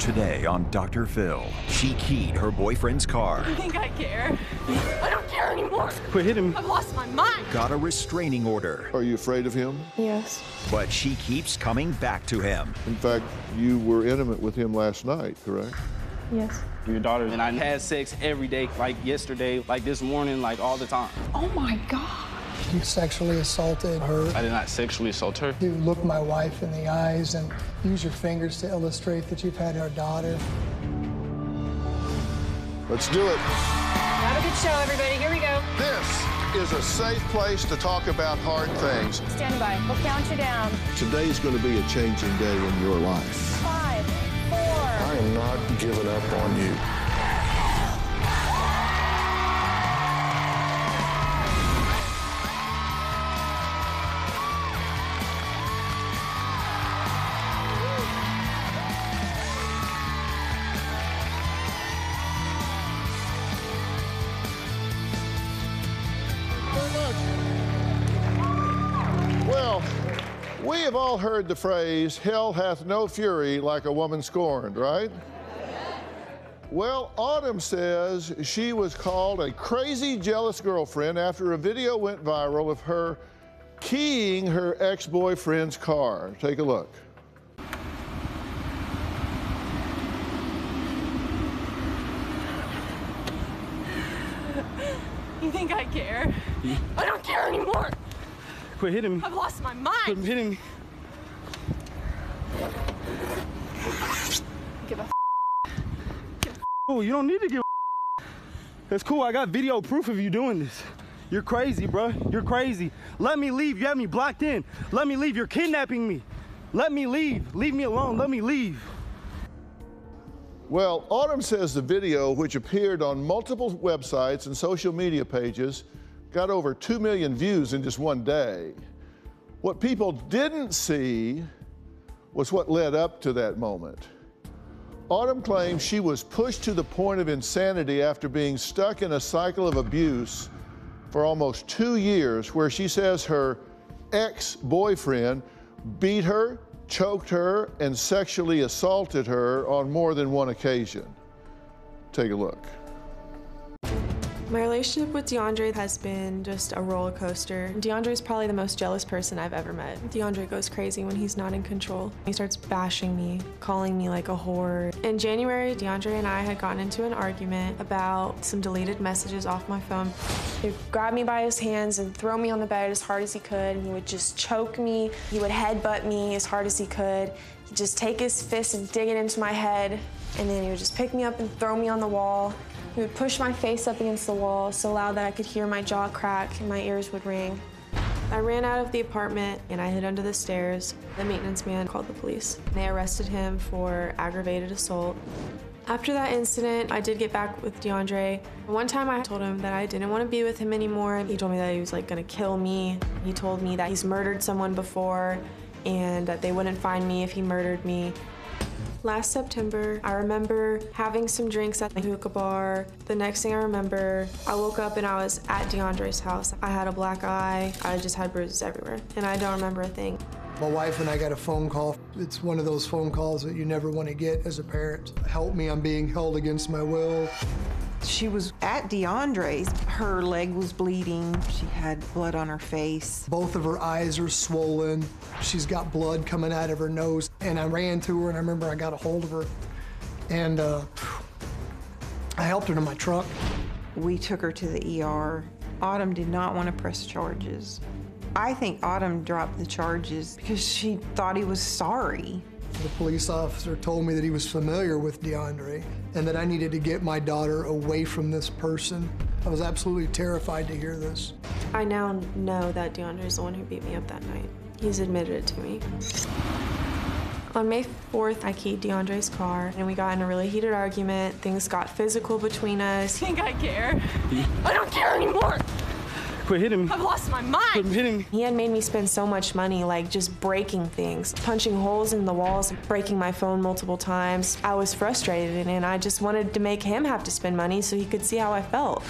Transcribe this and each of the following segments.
Today on Dr. Phil, she keyed her boyfriend's car. You think I care? I don't care anymore. Quit hitting me. I've lost my mind. Got a restraining order. Are you afraid of him? Yes. But she keeps coming back to him. In fact, you were intimate with him last night, correct? Yes. Your daughter and I had sex every day, like yesterday, like this morning, like all the time. Oh my God. You sexually assaulted her. I did not sexually assault her. You look my wife in the eyes and use your fingers to illustrate that you've had our daughter. Let's do it. Have a good show, everybody. Here we go. This is a safe place to talk about hard things. Stand by. We'll count you down. Today is going to be a changing day in your life. 5, 4. I am not giving up on you. Well, we have all heard the phrase, hell hath no fury like a woman scorned, right? Well, Autumn says she was called a crazy, jealous girlfriend after a video went viral of her keying her ex-boyfriend's car. Take a look. You think I care? I don't care anymore. Quit hitting me. I've lost my Quit mind. hitting me. Give a Oh, you don't need to give a That's cool. I got video proof of you doing this. You're crazy, bro. You're crazy. Let me leave. You have me blocked in. Let me leave. You're kidnapping me. Let me leave. Leave me alone. Let me leave. Well, Autumn says the video, which appeared on multiple websites and social media pages, got over 2 million views in just one day. What people didn't see was what led up to that moment. Autumn claims she was pushed to the point of insanity after being stuck in a cycle of abuse for almost 2 years, where she says her ex-boyfriend beat her, choked her, and sexually assaulted her on more than one occasion. Take a look. My relationship with DeAndre has been just a roller coaster. DeAndre is probably the most jealous person I've ever met. DeAndre goes crazy when he's not in control. He starts bashing me, calling me like a whore. In January, DeAndre and I had gotten into an argument about some deleted messages off my phone. He would grab me by his hands and throw me on the bed as hard as he could, and he would just choke me. He would headbutt me as hard as he could. He'd just take his fist and dig it into my head, and then he would just pick me up and throw me on the wall. He would push my face up against the wall so loud that I could hear my jaw crack and my ears would ring. I ran out of the apartment and I hid under the stairs. The maintenance man called the police. They arrested him for aggravated assault. After that incident, I did get back with DeAndre. One time I told him that I didn't want to be with him anymore. He told me that he was like gonna kill me. He told me that he's murdered someone before and that they wouldn't find me if he murdered me. Last September, I remember having some drinks at the hookah bar. The next thing I remember, I woke up and I was at DeAndre's house. I had a black eye. I just had bruises everywhere, and I don't remember a thing. My wife and I got a phone call. It's one of those phone calls that you never want to get as a parent. Help me, I'm being held against my will. She was at DeAndre's. Her leg was bleeding. She had blood on her face. Both of her eyes are swollen. She's got blood coming out of her nose. And I ran to her, and I remember I got a hold of her. And I helped her to my truck. We took her to the ER. Autumn did not want to press charges. I think Autumn dropped the charges because she thought he was sorry. The police officer told me that he was familiar with DeAndre and that I needed to get my daughter away from this person. I was absolutely terrified to hear this. I now know that DeAndre is the one who beat me up that night. He's admitted it to me. On May 4th, I keyed DeAndre's car, and we got in a really heated argument. Things got physical between us. think I care? I don't care anymore. Quit hitting me. I've lost my Quit mind. hitting me. He had made me spend so much money, like just breaking things, punching holes in the walls, breaking my phone multiple times. I was frustrated and I just wanted to make him have to spend money so he could see how I felt.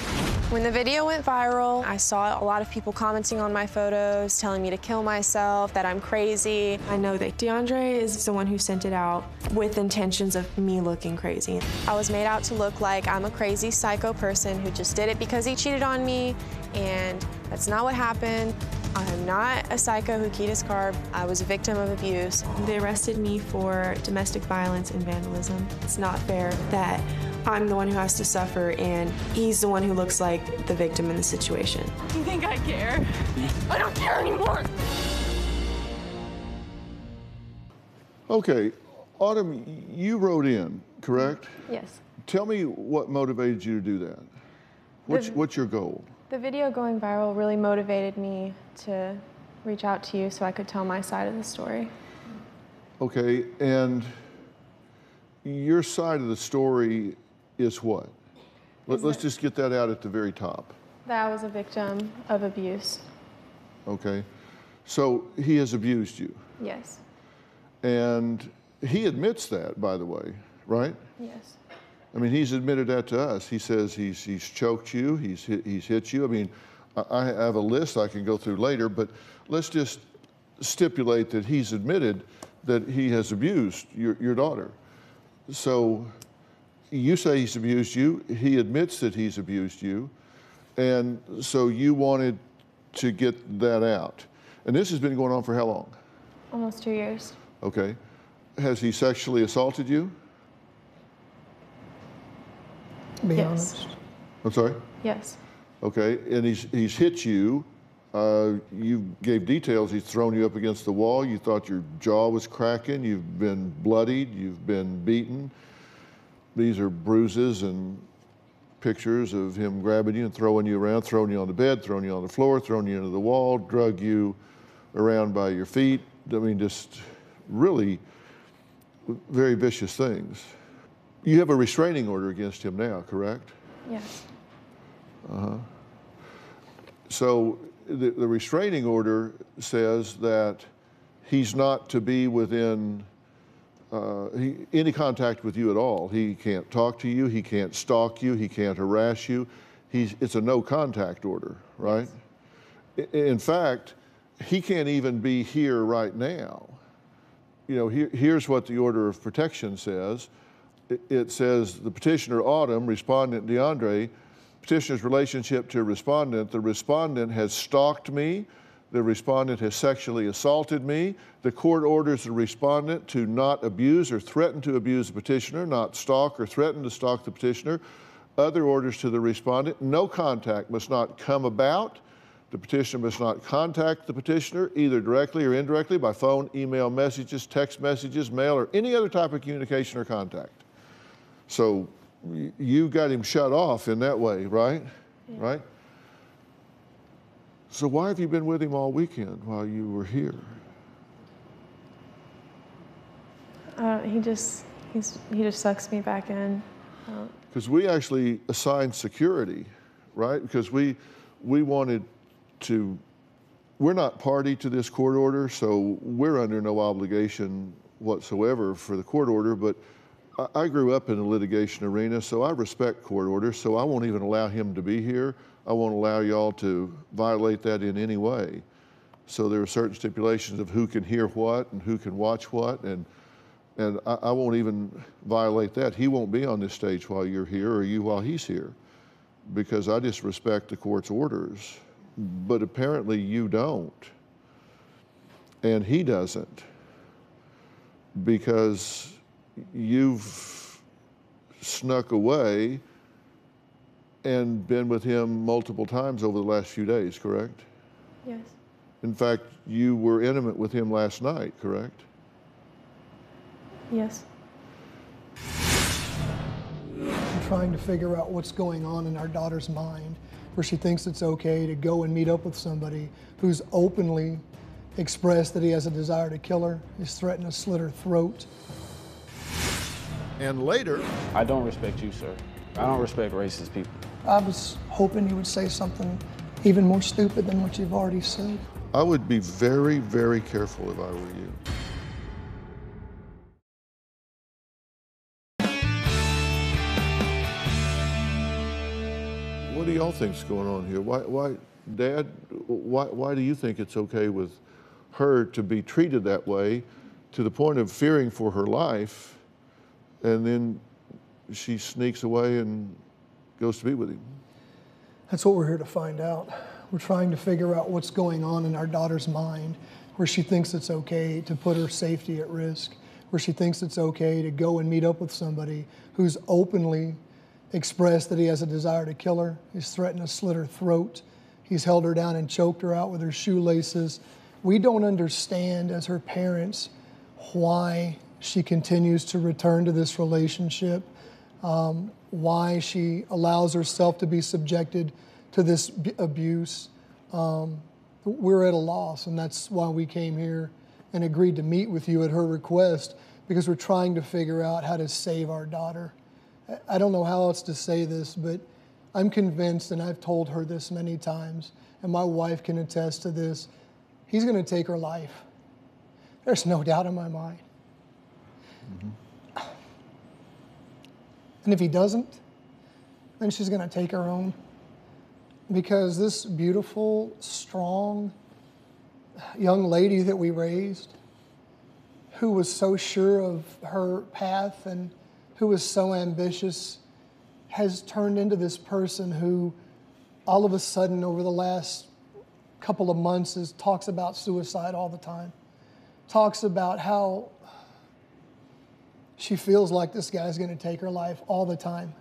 When the video went viral, I saw a lot of people commenting on my photos, telling me to kill myself, that I'm crazy. I know that DeAndre is the one who sent it out with intentions of me looking crazy. I was made out to look like I'm a crazy psycho person who just did it because he cheated on me, and that's not what happened. I'm not a psycho who keyed his car. I was a victim of abuse. They arrested me for domestic violence and vandalism. It's not fair that I'm the one who has to suffer and he's the one who looks like the victim in the situation. You think I care? I don't care anymore. Okay, Autumn, you wrote in, correct? Yes. Tell me what motivated you to do that. What's your goal? The video going viral really motivated me to reach out to you so I could tell my side of the story. Okay, and your side of the story is what? Let's just get that out at the very top. That I was a victim of abuse. Okay, so he has abused you. Yes. And he admits that, by the way, right? Yes. I mean, he's admitted that to us. He says he's choked you, he's hit you. I mean, I have a list I can go through later, but let's just stipulate that he's admitted that he has abused your daughter. So you say he's abused you, he admits that he's abused you, and so you wanted to get that out. And this has been going on for how long? Almost 2 years. Okay. Has he sexually assaulted you? Be Yes. honest. I'm sorry? Yes. Okay, and he's hit you. You gave details. He's thrown you up against the wall. You thought your jaw was cracking. You've been bloodied. You've been beaten. These are bruises and pictures of him grabbing you and throwing you around, throwing you on the bed, throwing you on the floor, throwing you into the wall, drug you around by your feet. I mean, just really very vicious things. You have a restraining order against him now, correct? Yes. So the restraining order says that he's not to be within any contact with you at all. He can't talk to you, he can't stalk you, he can't harass you. It's a no contact order, right? Yes. In fact, he can't even be here right now. You know, here's what the order of protection says. It says the petitioner, Autumn, respondent, DeAndre, petitioner's relationship to respondent, the respondent has stalked me, the respondent has sexually assaulted me, the court orders the respondent to not abuse or threaten to abuse the petitioner, not stalk or threaten to stalk the petitioner, other orders to the respondent, no contact must not come about, the petitioner must not contact the petitioner either directly or indirectly by phone, email messages, text messages, mail, or any other type of communication or contact. So you got him shut off in that way, right? Yeah. Right? So why have you been with him all weekend while you were here? He just sucks me back in. Because we actually assigned security, right? Because we wanted to, we're not party to this court order, so we're under no obligation whatsoever for the court order, but I grew up in the litigation arena, so I respect court orders, so I won't even allow him to be here. I won't allow y'all to violate that in any way. So there are certain stipulations of who can hear what and who can watch what, and I won't even violate that. He won't be on this stage while you're here or you while he's here, because I just respect the court's orders. But apparently you don't, and he doesn't, because you've snuck away and been with him multiple times over the last few days, correct? Yes. In fact, you were intimate with him last night, correct? Yes. I'm trying to figure out what's going on in our daughter's mind, where she thinks it's okay to go and meet up with somebody who's openly expressed that he has a desire to kill her, he's threatened to slit her throat. And later, I don't respect you, sir. I don't respect racist people. I was hoping you would say something even more stupid than what you've already said. I would be very, very careful if I were you. What do y'all think's going on here? Why, Dad, why do you think it's okay with her to be treated that way to the point of fearing for her life, and then she sneaks away and goes to be with him? That's what we're here to find out. We're trying to figure out what's going on in our daughter's mind, where she thinks it's okay to put her safety at risk, where she thinks it's okay to go and meet up with somebody who's openly expressed that he has a desire to kill her. He's threatened to slit her throat. He's held her down and choked her out with her shoelaces. We don't understand as her parents why she continues to return to this relationship, why she allows herself to be subjected to this abuse. We're at a loss, and that's why we came here and agreed to meet with you at her request, because we're trying to figure out how to save our daughter. I don't know how else to say this, but I'm convinced, and I've told her this many times, and my wife can attest to this, he's going to take her life. There's no doubt in my mind. Mm-hmm. And if he doesn't, then she's going to take her own. Because this beautiful, strong young lady that we raised, who was so sure of her path and who was so ambitious, has turned into this person who all of a sudden over the last couple of months talks about suicide all the time. Talks about how she feels like this guy's going to take her life all the time.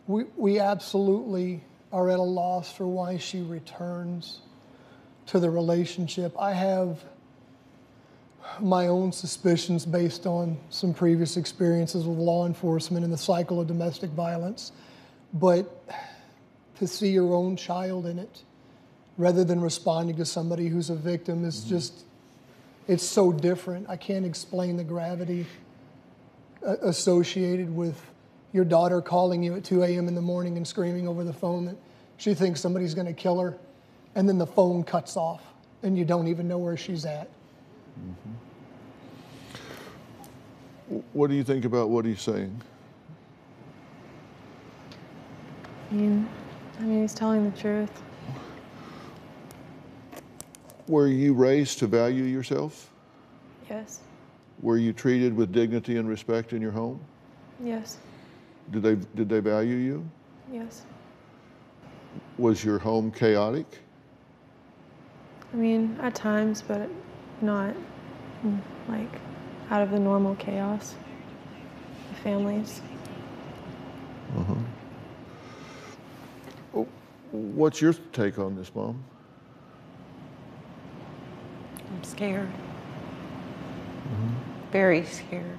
We absolutely are at a loss for why she returns to the relationship. I have my own suspicions based on some previous experiences with law enforcement and the cycle of domestic violence, but to see your own child in it rather than responding to somebody who's a victim is just, it's so different. I can't explain the gravity associated with your daughter calling you at 2 a.m. in the morning and screaming over the phone that she thinks somebody's going to kill her, and then the phone cuts off and you don't even know where she's at. Mm-hmm. What do you think about what he's saying? I mean, he's telling the truth. Were you raised to value yourself? Yes. Were you treated with dignity and respect in your home? Yes. Did they value you? Yes. Was your home chaotic? I mean, at times, but not like out of the normal chaos of families. Uh-huh. What's your take on this, Mom? I'm scared. Very scared.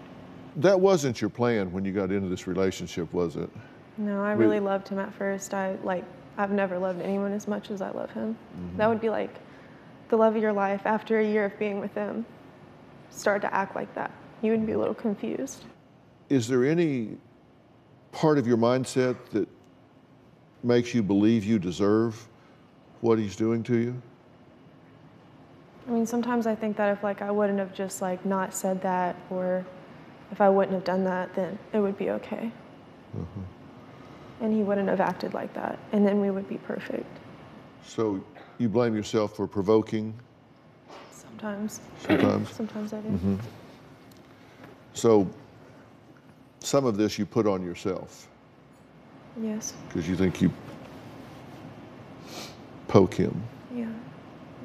That wasn't your plan when you got into this relationship, was it? No, I really loved him at first. I've never loved anyone as much as I love him. Mm-hmm. That would be like the love of your life. After a year of being with him, start to act like that. You would be a little confused. Is there any part of your mindset that makes you believe you deserve what he's doing to you? I mean, sometimes I think that if I wouldn't have just not said that, or if I wouldn't have done that, then it would be okay. Uh-huh. And he wouldn't have acted like that, and then we would be perfect. So you blame yourself for provoking? Sometimes. Sometimes? Sometimes I do. Mm-hmm. So some of this you put on yourself? Yes. Because you think you poke him? Yeah.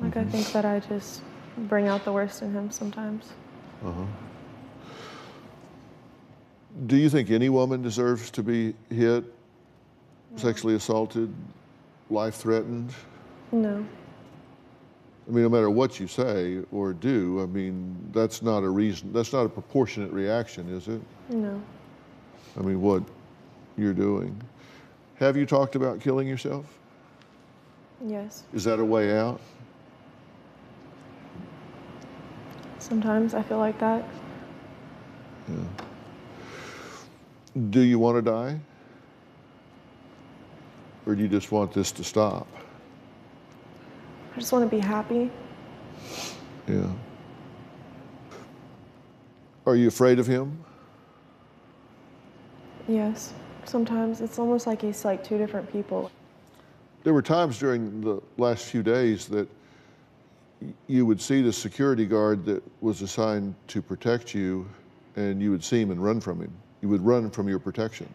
I think that I just bring out the worst in him sometimes. Uh-huh. Do you think any woman deserves to be hit, sexually assaulted, life threatened? No. I mean, no matter what you say or do, I mean, that's not a proportionate reaction, is it? No. I mean, what you're doing. Have you talked about killing yourself? Yes. Is that a way out? Sometimes I feel like that. Yeah. Do you want to die? Or do you just want this to stop? I just want to be happy. Yeah. Are you afraid of him? Yes. Sometimes it's almost like he's like two different people. There were times during the last few days that you would see the security guard that was assigned to protect you, and you would see him and run from him. You would run from your protection.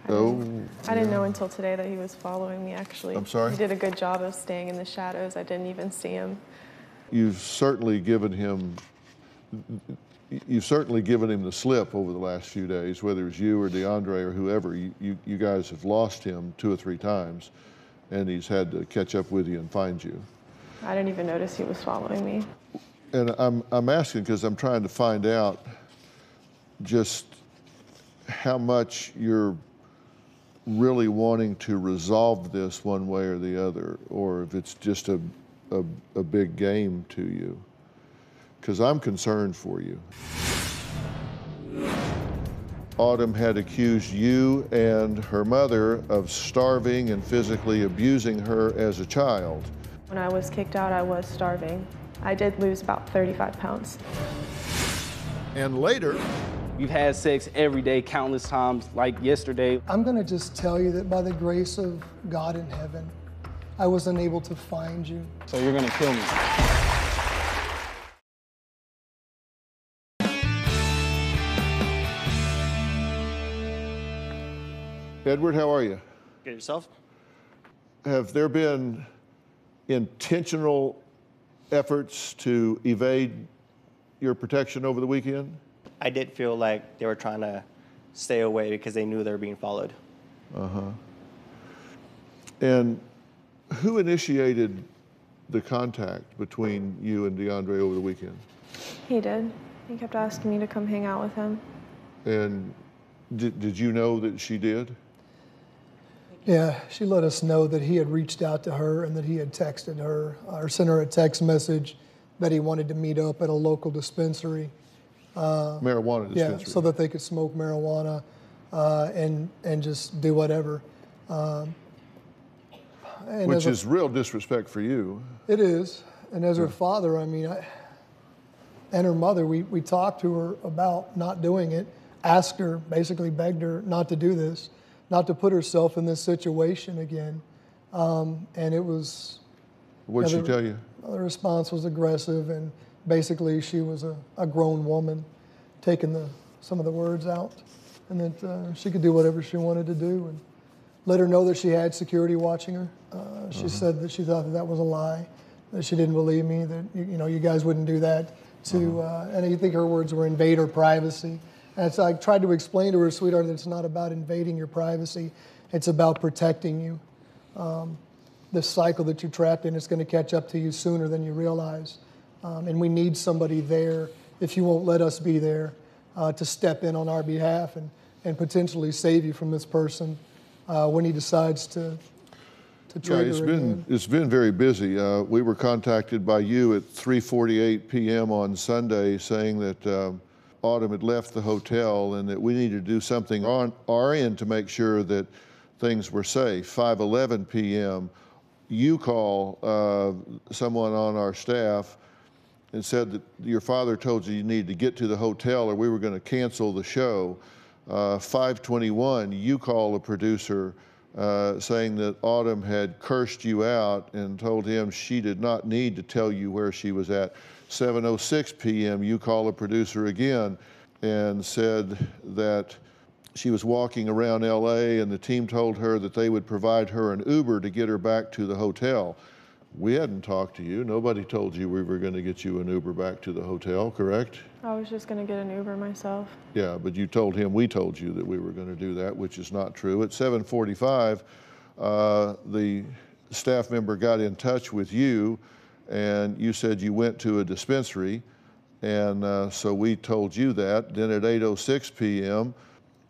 I didn't know until today that he was following me, actually. I'm sorry? He did a good job of staying in the shadows. I didn't even see him. You've certainly given him the slip over the last few days, whether it's you or DeAndre or whoever. You guys have lost him 2 or 3 times, and he's had to catch up with you and find you. I didn't even notice he was following me. And I'm asking because I'm trying to find out just how much you're really wanting to resolve this one way or the other, or if it's just a big game to you. Because I'm concerned for you. Autumn had accused you and her mother of starving and physically abusing her as a child. When I was kicked out, I was starving. I did lose about 35 pounds. And later, we've had sex every day, countless times, like yesterday. I'm going to just tell you that by the grace of God in heaven, I was unable to find you. So you're going to kill me. Edward, how are you? Good, yourself? Have there been intentional efforts to evade your protection over the weekend? I did feel like they were trying to stay away because they knew they were being followed. Uh-huh. And who initiated the contact between you and DeAndre over the weekend? He did. He kept asking me to come hang out with him. And did you know that she did? Yeah, she let us know that he had reached out to her and that he had texted her or sent her a text message that he wanted to meet up at a local dispensary. Marijuana dispensary. Yeah, so that they could smoke marijuana and just do whatever. Which is real disrespect for you. It is. And as her father, I mean, and her mother, we talked to her about not doing it, asked her, basically begged her not to do this, not to put herself in this situation again. And it was... What did she tell you? The response was aggressive, and basically she was a grown woman taking some of the words out, and that she could do whatever she wanted to do, and let her know that she had security watching her. She said that she thought that was a lie, that she didn't believe me, that you guys wouldn't do that to, and I think her words were invade her privacy. And so I tried to explain to her, sweetheart, that it's not about invading your privacy, it's about protecting you. This cycle that you're trapped in is going to catch up to you sooner than you realize. And we need somebody there, if you won't let us be there, to step in on our behalf and potentially save you from this person when he decides to trigger again. It's been very busy. We were contacted by you at 3:48 p.m. on Sunday saying that Autumn had left the hotel and that we needed to do something on our end to make sure that things were safe. 5:11 p.m., you call someone on our staff and said that your father told you needed to get to the hotel or we were going to cancel the show. 5:21, you call a producer saying that Autumn had cursed you out and told him she did not need to tell you where she was at. 7:06 p.m., you call a producer again and said that she was walking around LA and the team told her that they would provide her an Uber to get her back to the hotel. We hadn't talked to you. Nobody told you we were going to get you an Uber back to the hotel, correct? I was just going to get an Uber myself. Yeah, but you told him we told you that we were going to do that, which is not true. At 7:45, the staff member got in touch with you and you said you went to a dispensary, and so we told you that. Then at 8:06 p.m.,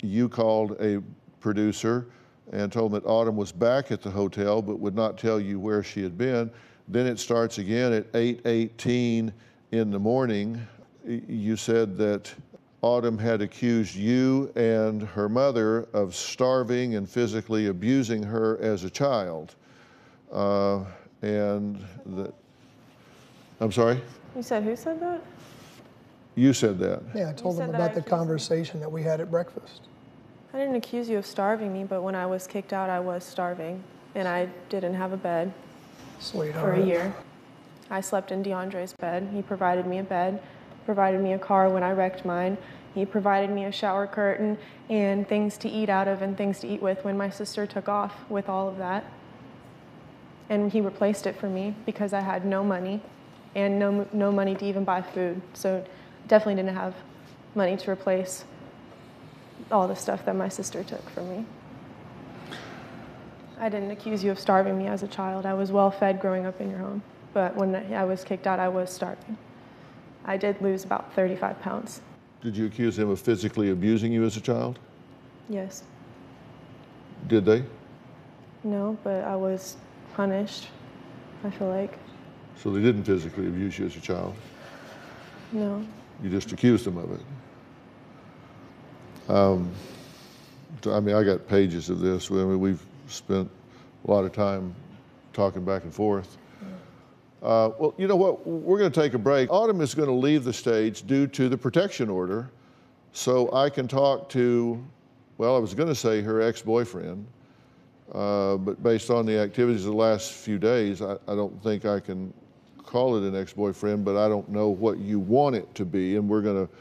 you called a producer and told him that Autumn was back at the hotel but would not tell you where she had been. Then it starts again at 8:18 in the morning. You said that Autumn had accused you and her mother of starving and physically abusing her as a child. and that, I'm sorry? You said who said that? You said that. Yeah, I told You them said about that the conversation that we had at breakfast. I didn't accuse you of starving me, but when I was kicked out, I was starving. And I didn't have a bed for a year. I slept in DeAndre's bed. He provided me a bed, provided me a car when I wrecked mine. He provided me a shower curtain and things to eat out of and things to eat with when my sister took off with all of that. And he replaced it for me because I had no money and no money to even buy food. So definitely didn't have money to replace all the stuff that my sister took from me. I didn't accuse you of starving me as a child. I was well fed growing up in your home. But when I was kicked out, I was starving. I did lose about 35 pounds. Did you accuse him of physically abusing you as a child? Yes. Did they? No, but I was punished, I feel like. So they didn't physically abuse you as a child? No. You just accused them of it? I mean, I got pages of this. I mean, we've spent a lot of time talking back and forth. Well, you know what? We're going to take a break. Autumn is going to leave the stage due to the protection order, so I can talk to, well, I was going to say her ex-boyfriend, but based on the activities of the last few days, I don't think I can call it an ex-boyfriend, but I don't know what you want it to be, and we're going to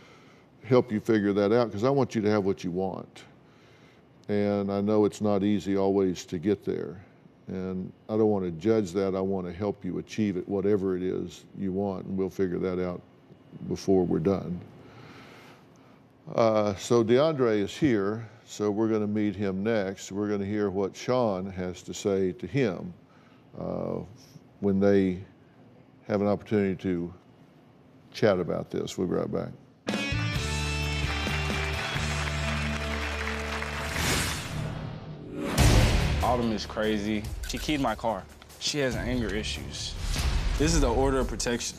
help you figure that out, because I want you to have what you want. And I know it's not easy always to get there. And I don't want to judge that. I want to help you achieve it, whatever it is you want, and we'll figure that out before we're done. So DeAndre is here, so we're going to meet him next. We're going to hear what Sean has to say to him when they have an opportunity to chat about this. We'll be right back. Autumn is crazy. She keyed my car. She has anger issues. This is the order of protection.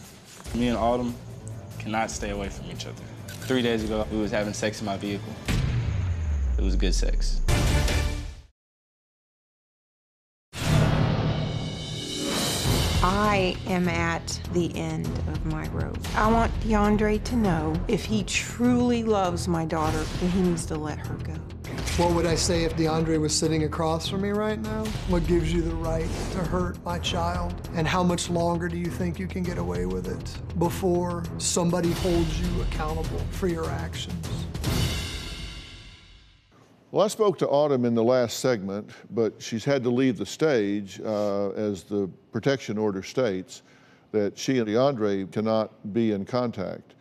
Me and Autumn cannot stay away from each other. 3 days ago, we was having sex in my vehicle. It was good sex. I am at the end of my rope. I want DeAndre to know if he truly loves my daughter, then he needs to let her go. What would I say if DeAndre was sitting across from me right now? What gives you the right to hurt my child? And how much longer do you think you can get away with it before somebody holds you accountable for your actions? Well, I spoke to Autumn in the last segment, but she's had to leave the stage as the protection order states that she and DeAndre cannot be in contact.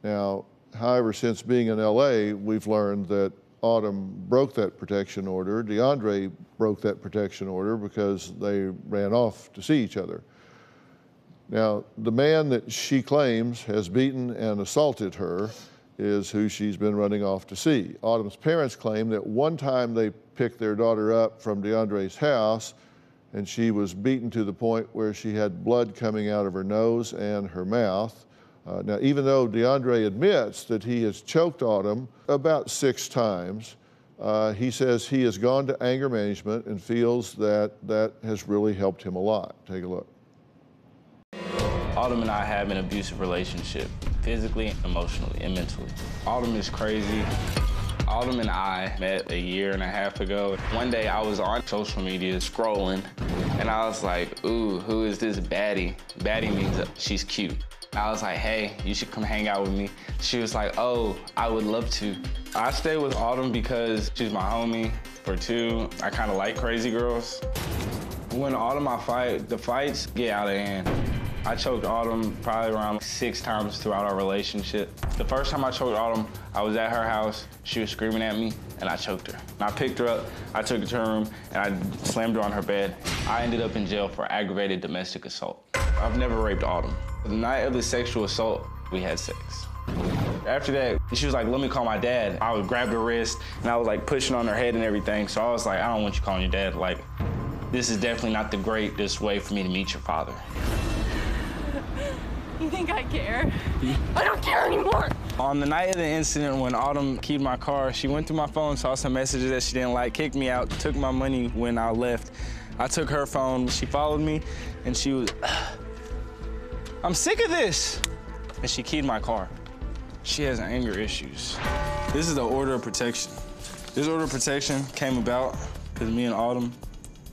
Now, however, since being in LA, we've learned that Autumn broke that protection order. DeAndre broke that protection order because they ran off to see each other. Now, the man that she claims has beaten and assaulted her is who she's been running off to see. Autumn's parents claim that one time they picked their daughter up from DeAndre's house and she was beaten to the point where she had blood coming out of her nose and her mouth. Now, even though DeAndre admits that he has choked Autumn about 6 times, he says he has gone to anger management and feels that that has really helped him a lot. Take a look. Autumn and I have an abusive relationship, physically, emotionally, and mentally. Autumn is crazy. Autumn and I met a year and a half ago. One day I was on social media scrolling, and I was like, ooh, who is this baddie? Baddie means she's cute. I was like, hey, you should come hang out with me. She was like, oh, I would love to. I stay with Autumn because she's my homie. For 2, I kind of like crazy girls. When Autumn I fight, the fights get out of hand. I choked Autumn probably around 6 times throughout our relationship. The first time I choked Autumn, I was at her house, she was screaming at me, and I choked her. And I picked her up, I took her to her room, and I slammed her on her bed. I ended up in jail for aggravated domestic assault. I've never raped Autumn. The night of the sexual assault, we had sex. After that, she was like, let me call my dad. I would grab her wrist, and I was like pushing on her head and everything. So I was like, I don't want you calling your dad. Like, this is definitely not the greatest way for me to meet your father. You think I care? I don't care anymore. On the night of the incident when Autumn keyed my car, she went through my phone, saw some messages that she didn't like, kicked me out, took my money when I left. I took her phone, she followed me, and she was, I'm sick of this. And she keyed my car. She has anger issues. This is the order of protection. This order of protection came about because me and Autumn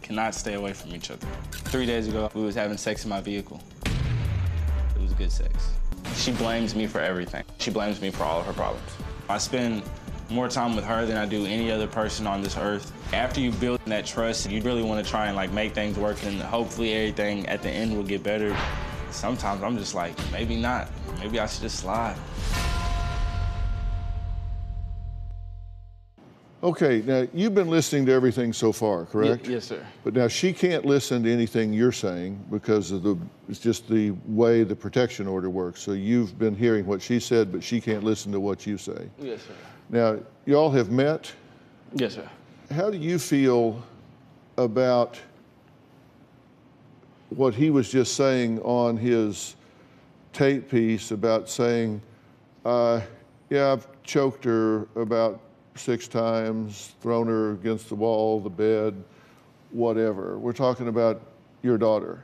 cannot stay away from each other. 3 days ago, we was having sex in my vehicle. It was good sex. She blames me for everything. She blames me for all of her problems. I spend more time with her than I do any other person on this earth. After you build that trust, you really want to try and like make things work, and hopefully everything at the end will get better. Sometimes I'm just like, maybe not. Maybe I should just slide. Okay, now you've been listening to everything so far, correct? Yes, sir. But now she can't listen to anything you're saying because of it's just the way the protection order works. So you've been hearing what she said, but she can't listen to what you say. Yes, sir. Now, y'all have met? Yes, sir. How do you feel about what he was just saying on his tape piece about saying, yeah, I've choked her about 6 times, thrown her against the wall, the bed, whatever. We're talking about your daughter.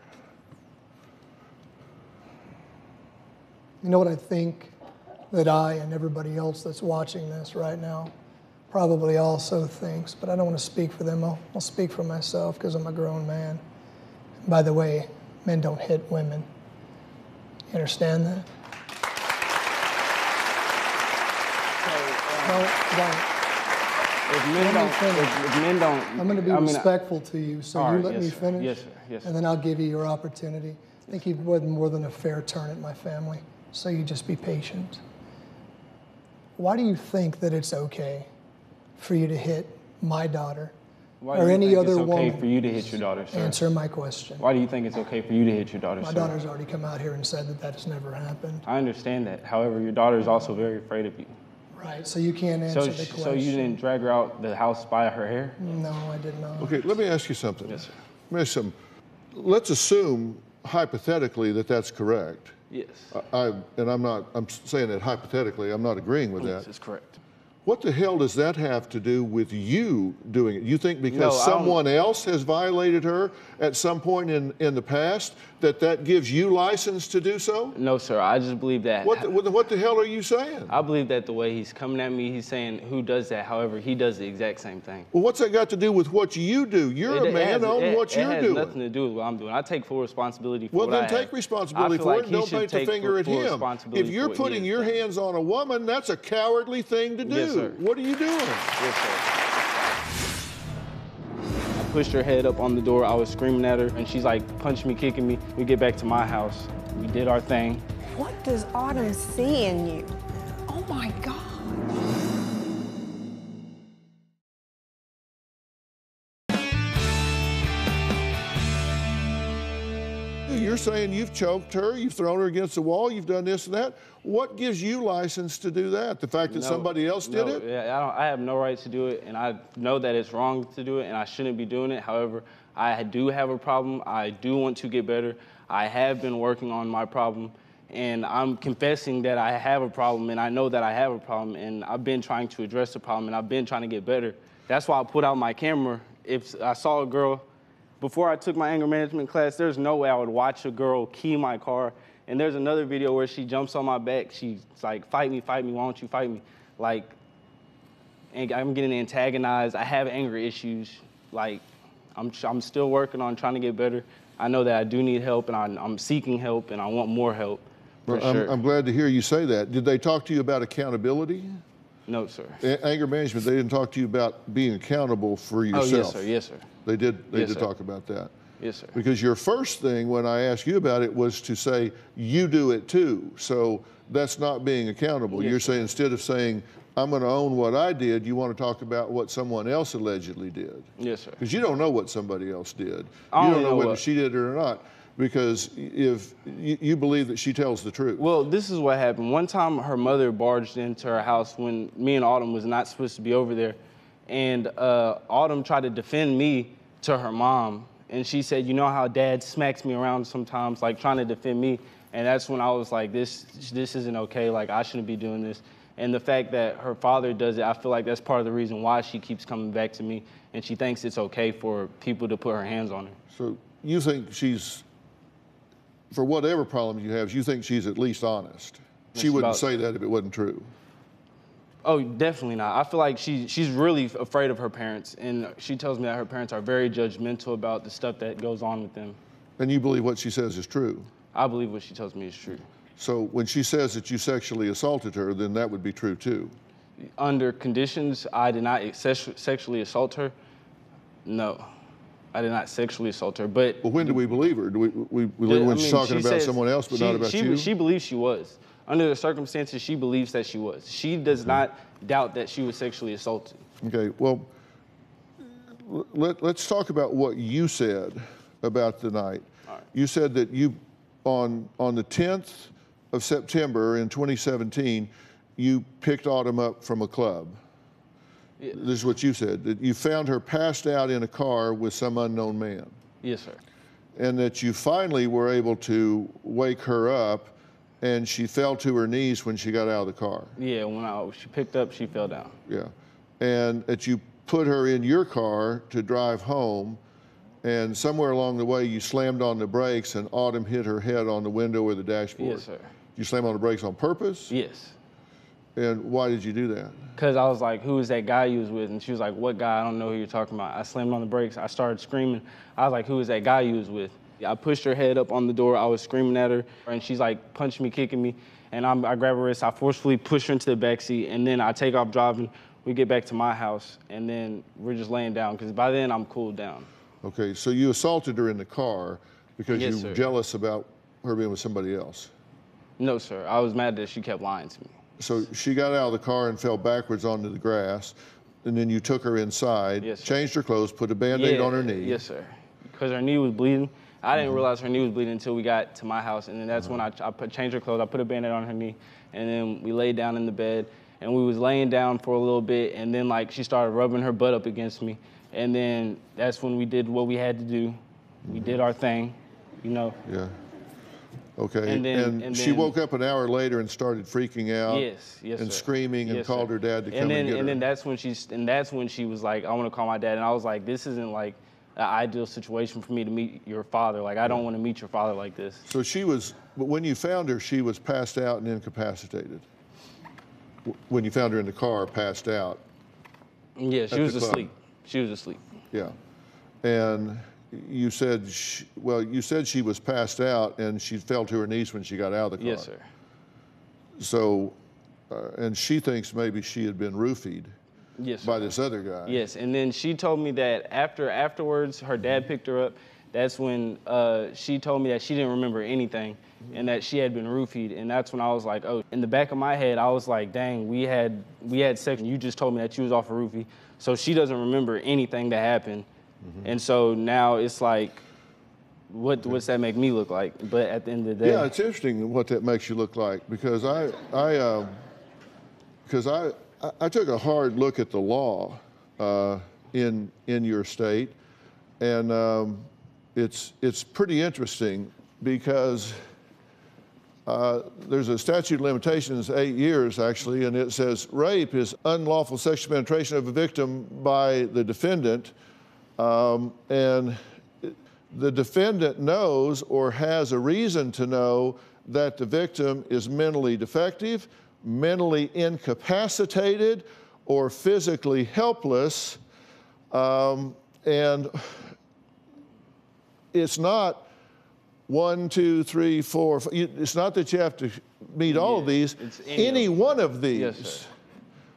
You know what I think that I and everybody else that's watching this right now probably also thinks, but I don't want to speak for them. I'll speak for myself because I'm a grown man. By the way, men don't hit women. You understand that? Don't. If men don't, I'm going to be respectful to you, so right, you let me finish. Yes, sir. Yes, sir. And then I'll give you your opportunity. I think you've had more than a fair turn at my family, so you just be patient. Why do you think that it's okay for you to hit my daughter or any other woman? Why do you think it's okay for you to hit your daughter, sir? Answer my question. Why do you think it's okay for you to hit your daughter, My sir? daughter's already come out here and said that that has never happened. I understand that. However, your daughter is also very afraid of you. Right, so you can't answer the question. So you didn't drag her out the house by her hair? No, I did not. Okay, let me ask you something. Yes, sir. Let me ask you something. Let's assume, hypothetically, that that's correct. Yes. I'm saying that hypothetically, I'm not agreeing with that. Yes, it's correct. What the hell does that have to do with you doing it? You think because someone else has violated her at some point in the past, that gives you license to do so? No, sir. I just believe that. What the hell are you saying? I believe that the way he's coming at me, he's saying, who does that? However, he does the exact same thing. Well, what's that got to do with what you do? You're a man on what you're doing. It has nothing to do with what I'm doing. I take full responsibility for well, what I then take responsibility for it and don't point the finger at him. If you're putting your hands on a woman, that's a cowardly thing to do. Yes, sir. What are you doing? Yes, sir. I pushed her head up on the door. I was screaming at her, and she's like punching me, kicking me. We get back to my house. We did our thing. What does Autumn see in you? Oh my God. You're saying you've choked her, you've thrown her against the wall, you've done this and that. What gives you license to do that? The fact that somebody else did it? Yeah, I have no right to do it, and I know that it's wrong to do it, and I shouldn't be doing it. However, I do have a problem. I do want to get better. I have been working on my problem, and I'm confessing that I have a problem, and I know that I have a problem, and I've been trying to address the problem, and I've been trying to get better. That's why I put out my camera. If I saw a girl, before I took my anger management class, there's no way I would watch a girl key my car. And there's another video where she jumps on my back. She's like, fight me, why don't you fight me? Like, and I'm getting antagonized. I have anger issues. Like, I'm still working on trying to get better. I know that I do need help, and I'm seeking help, and I want more help. Well, I'm glad to hear you say that. Did they talk to you about accountability? No, sir. Anger management, they didn't talk to you about being accountable for yourself? Oh, yes, sir, yes, sir. They did talk about that? Yes, sir. Because your first thing when I asked you about it was to say, you do it too. So that's not being accountable. Yes, You're sir. saying instead of saying, I'm going to own what I did, you want to talk about what someone else allegedly did. Yes, sir. Because you don't know what somebody else did. I You don't know whether she did it or not. Because if you believe that she tells the truth. Well, this is what happened. One time her mother barged into her house when me and Autumn was not supposed to be over there. And Autumn tried to defend me to her mom. And she said, you know how dad smacks me around sometimes, like trying to defend me. And that's when I was like, this isn't okay. Like, I shouldn't be doing this. And the fact that her father does it, I feel like that's part of the reason why she keeps coming back to me, and she thinks it's okay for people to put her hands on her. So you think she's, for whatever problems you have, you think she's at least honest? She wouldn't say that if it wasn't true. Oh, definitely not. I feel like she's really afraid of her parents, and she tells me that her parents are very judgmental about the stuff that goes on with them. And you believe what she says is true? I believe what she tells me is true. So when she says that you sexually assaulted her, then that would be true too? Under conditions, I did not sexually assault her. No, I did not sexually assault her, but... Well, when do we believe her? Do we believe her when she's talking about someone else but not about you? She believes she was. Under the circumstances, she believes that she was. She does not doubt that she was sexually assaulted. Okay, well, let's talk about what you said about the night. Right. You said that you, on the 10th of September in 2017, you picked Autumn up from a club. Yeah. This is what you said, that you found her passed out in a car with some unknown man. Yes, sir. And that you finally were able to wake her up, and she fell to her knees when she got out of the car. Yeah, when she picked up, she fell down. Yeah, and that you put her in your car to drive home, and somewhere along the way you slammed on the brakes and Autumn hit her head on the window or the dashboard. Yes, sir. You slammed on the brakes on purpose? Yes. And why did you do that? Because I was like, who is that guy you was with? And she was like, what guy? I don't know who you're talking about. I slammed on the brakes. I started screaming. I was like, who is that guy you was with? I pushed her head up on the door. I was screaming at her, and she's like punching me, kicking me. And I grab her wrist. I forcefully push her into the backseat, and then I take off driving. We get back to my house, and then we're just laying down, because by then I'm cooled down. Okay, so you assaulted her in the car because Yes, you sir. were jealous about her being with somebody else? No, sir. I was mad that she kept lying to me. So she got out of the car and fell backwards onto the grass, and then you took her inside, Yes, sir. changed her clothes, put a Band-Aid on her knee. Yes, sir. Because her knee was bleeding. I didn't realize her knee was bleeding until we got to my house, and then that's when I changed her clothes. I put a Band-Aid on her knee, and then we laid down in the bed, and we was laying down for a little bit, and then like she started rubbing her butt up against me, and then that's when we did what we had to do. We did our thing, you know. Yeah. Okay, and then she woke up an hour later and started freaking out. Yes, and sir. screaming and Yes, called sir. her dad to come and get her. And then that's when she was like, I want to call my dad, and I was like, this isn't like an ideal situation for me to meet your father. Like, I don't want to meet your father like this. So she was, but when you found her, she was passed out and incapacitated. When you found her in the car, passed out. Yeah, she was asleep. She was asleep. Yeah, and you said, you said she was passed out and she fell to her knees when she got out of the car. Yes, sir. So, and she thinks maybe she had been roofied. Yes, sir. By this other guy. Yes, and then she told me that afterwards, her dad picked her up. That's when she told me that she didn't remember anything and that she had been roofied. And that's when I was like, oh, in the back of my head, I was like, dang, we had sex and you just told me that you was off a roofie. So she doesn't remember anything that happened. And so now it's like, what's that make me look like? But at the end of the day. Yeah, it's interesting what that makes you look like, because I took a hard look at the law in your state, and it's pretty interesting because there's a statute of limitations, 8 years actually, and it says rape is unlawful sexual penetration of a victim by the defendant, and the defendant knows or has a reason to know that the victim is mentally defective, mentally incapacitated, or physically helpless, and it's not 1, 2, 3, 4. It's not that you have to meet all of these. Any one of these. Yes, sir.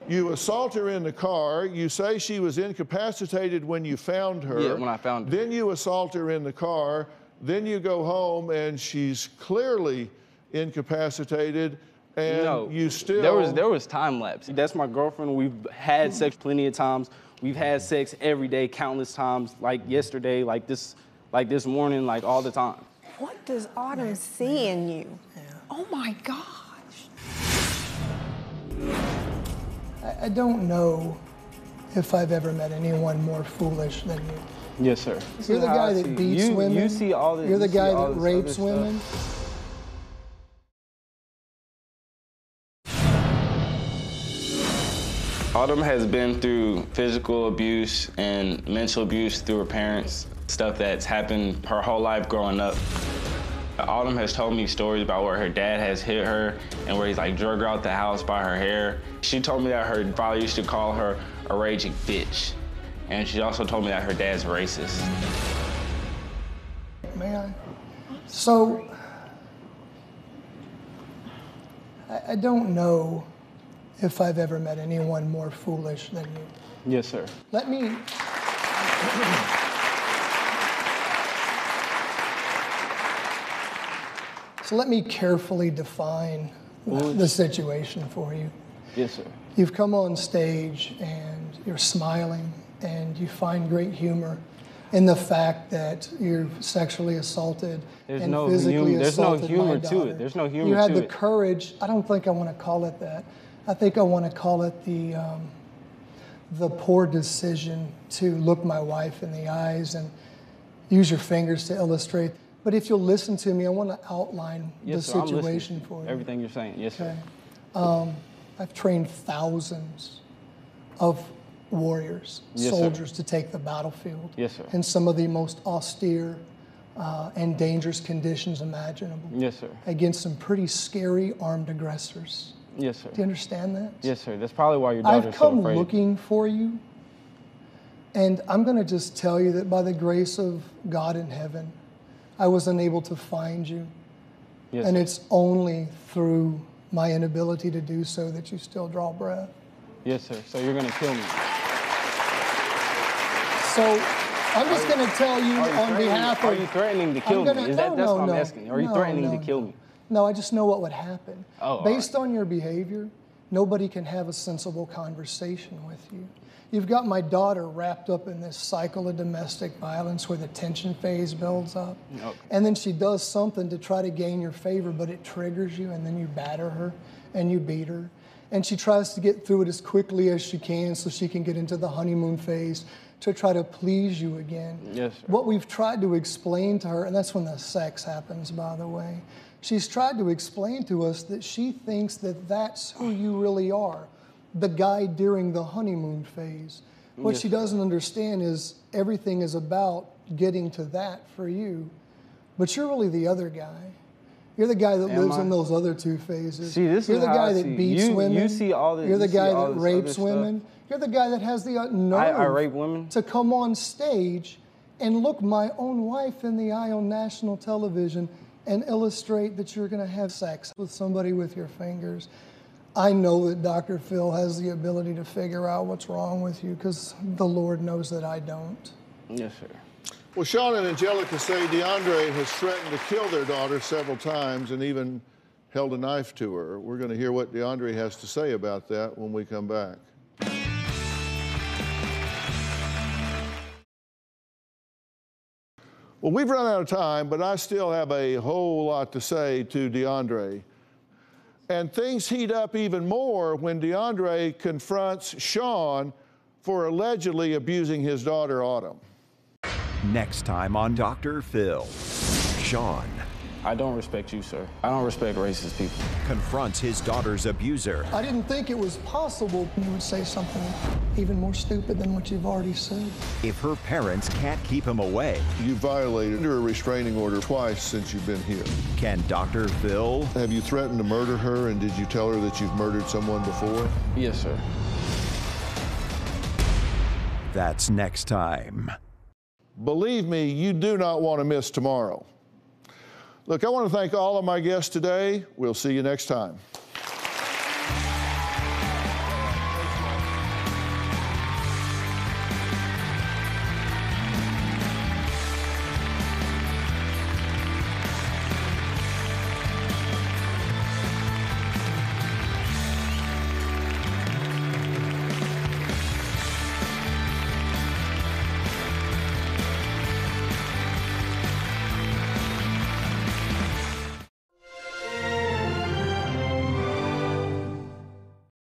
You assault her in the car. You say she was incapacitated when you found her. Yeah, when I found her. Then you assault her in the car. Then you go home and she's clearly incapacitated. And you still... There was time lapse. That's my girlfriend. We've had sex plenty of times. We've had sex every day, countless times, like yesterday, like this morning, like all the time. What does Autumn see in you? Oh my gosh. I don't know if I've ever met anyone more foolish than you. Yes, sir. You're the guy that beats women. You see all this. You're the guy that rapes women. Autumn has been through physical abuse and mental abuse through her parents, stuff that's happened her whole life growing up. Autumn has told me stories about where her dad has hit her and where he's like drug her out the house by her hair. She told me that her father used to call her a raging bitch. And she also told me that her dad's racist. May I? So, I don't know if I've ever met anyone more foolish than you. Yes, sir. Let me... So let me carefully define the situation for you. Yes, sir. You've come on stage and you're smiling and you find great humor in the fact that you're sexually assaulted and physically assaulted my daughter. To it. There's no humor to it. You had the courage. I don't think I want to call it that. I think I want to call it the poor decision to look my wife in the eyes and use your fingers to illustrate. But if you'll listen to me, I want to outline the situation for you. Everything you're saying, yes, sir. I've trained thousands of warriors, soldiers to take the battlefield in some of the most austere and dangerous conditions imaginable. Yes, sir. Against some pretty scary armed aggressors. Yes, sir. Do you understand that? Yes, sir. That's probably why your daughter's so afraid. I've come looking for you, and I'm going to just tell you that by the grace of God in heaven, I was unable to find you. Yes, and sir. It's only through my inability to do so that you still draw breath. Yes, sir. So you're going to kill me. So I'm just going to tell you on behalf of... Are you threatening to kill me? That's what I'm asking. Are you threatening to kill me? No, I just know what would happen. Oh, Based on your behavior, nobody can have a sensible conversation with you. You've got my daughter wrapped up in this cycle of domestic violence where the tension phase builds up. Okay. And then she does something to try to gain your favor, but it triggers you, and then you batter her and you beat her. And she tries to get through it as quickly as she can so she can get into the honeymoon phase to try to please you again. Yes, sir. What we've tried to explain to her, and that's when the sex happens, by the way, she's tried to explain to us that she thinks that that's who you really are, the guy during the honeymoon phase. What she doesn't understand is everything is about getting to that for you, but you're really the other guy. You're the guy that lives in those other two phases. See, this You're is the how guy I that see beats women. You see all this. You're the guy that this rapes other women. stuff. You're the guy that has the nerve I rape women? to come on stage and look my own wife in the eye on national television and illustrate that you're going to have sex with somebody with your fingers. I know that Dr. Phil has the ability to figure out what's wrong with you because the Lord knows that I don't. Yes, sir. Well, Sean and Angelica say DeAndre has threatened to kill their daughter several times and even held a knife to her. We're going to hear what DeAndre has to say about that when we come back. Well, we've run out of time, but I still have a whole lot to say to DeAndre. And things heat up even more when DeAndre confronts Sean for allegedly abusing his daughter, Autumn. Next time on Dr. Phil, Sean I don't respect you, sir. I don't respect racist people. confronts his daughter's abuser. I didn't think it was possible you would say something even more stupid than what you've already said. If her parents can't keep him away, You violated a restraining order twice since you've been here. can Dr. Phil Have you threatened to murder her, and did you tell her that you've murdered someone before? Yes, sir. That's next time. Believe me, you do not want to miss tomorrow. Look, I want to thank all of my guests today. We'll see you next time.